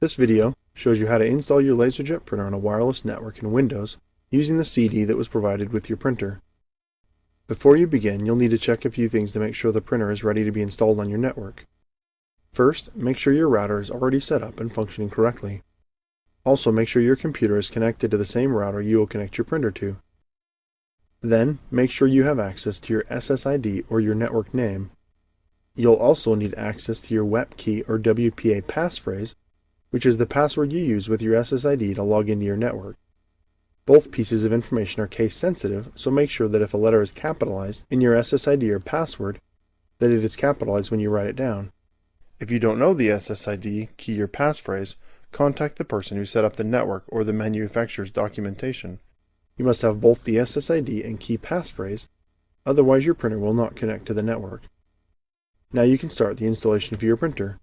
This video shows you how to install your Laserjet printer on a wireless network in Windows using the CD that was provided with your printer. Before you begin, you'll need to check a few things to make sure the printer is ready to be installed on your network. First, make sure your router is already set up and functioning correctly. Also, make sure your computer is connected to the same router you will connect your printer to. Then, make sure you have access to your SSID or your network name. You'll also need access to your WEP key or WPA passphrase, which is the password you use with your SSID to log into your network. Both pieces of information are case sensitive, so make sure that if a letter is capitalized in your SSID or password, that it is capitalized when you write it down. If you don't know the SSID, key, or passphrase, contact the person who set up the network or the manufacturer's documentation. You must have both the SSID and key passphrase, otherwise your printer will not connect to the network. Now you can start the installation of your printer.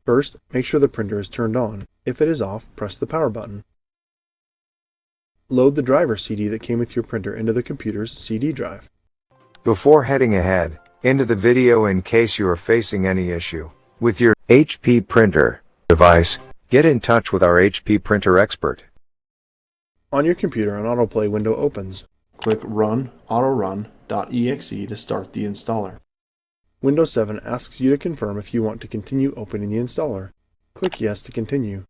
First, make sure the printer is turned on. If it is off, press the power button. Load the driver CD that came with your printer into the computer's CD drive. Before heading ahead into the video, in case you are facing any issue with your HP printer device, get in touch with our HP printer expert. On your computer, an autoplay window opens. Click Run Autorun.exe to start the installer. Windows 7 asks you to confirm if you want to continue opening the installer. Click Yes to continue.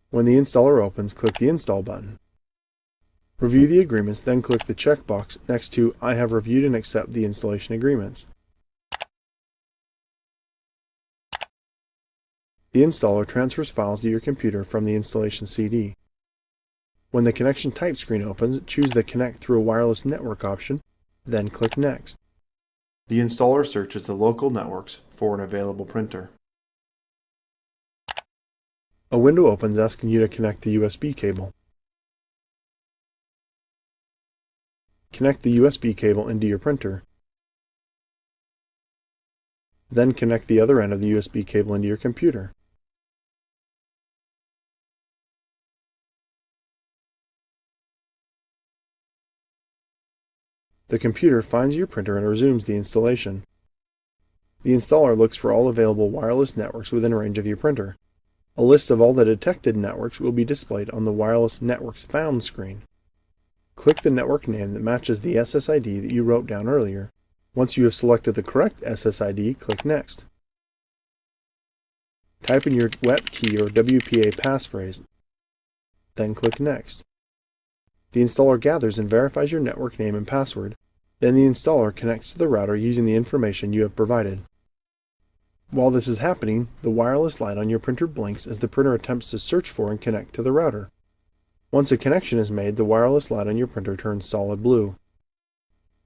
When the installer opens, click the Install button. Review the agreements, then click the checkbox next to I have reviewed and accept the installation agreements. The installer transfers files to your computer from the installation CD. When the connection type screen opens, choose the Connect through a wireless network option, then click Next. The installer searches the local networks for an available printer. A window opens asking you to connect the USB cable. Connect the USB cable into your printer. Then connect the other end of the USB cable into your computer. The computer finds your printer and resumes the installation. The installer looks for all available wireless networks within range of your printer. A list of all the detected networks will be displayed on the Wireless Networks Found screen. Click the network name that matches the SSID that you wrote down earlier. Once you have selected the correct SSID, click Next. Type in your WEP key or WPA passphrase, then click Next. The installer gathers and verifies your network name and password. Then the installer connects to the router using the information you have provided. While this is happening, the wireless light on your printer blinks as the printer attempts to search for and connect to the router. Once a connection is made, the wireless light on your printer turns solid blue.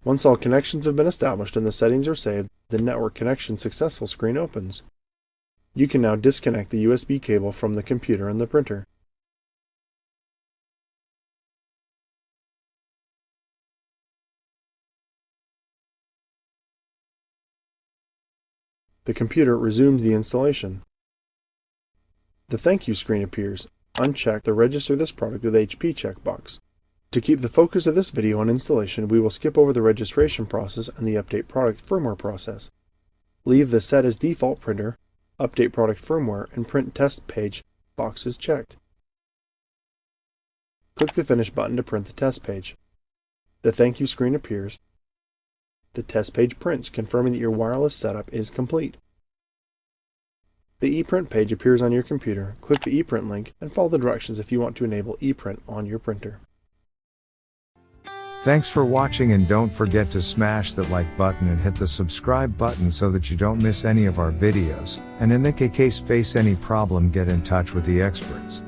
Once all connections have been established and the settings are saved, the Network Connection Successful screen opens. You can now disconnect the USB cable from the computer and the printer. The computer resumes the installation. The Thank You screen appears. Uncheck the Register this product with HP checkbox. To keep the focus of this video on installation, we will skip over the registration process and the Update Product Firmware process. Leave the Set as Default Printer, Update Product Firmware, and Print Test Page boxes checked. Click the Finish button to print the test page. The Thank You screen appears. The test page prints, confirming that your wireless setup is complete. The ePrint page appears on your computer. Click the ePrint link and follow the directions if you want to enable ePrint on your printer. Thanks for watching, and don't forget to smash that like button and hit the subscribe button so that you don't miss any of our videos. And in the case face any problem, get in touch with the experts.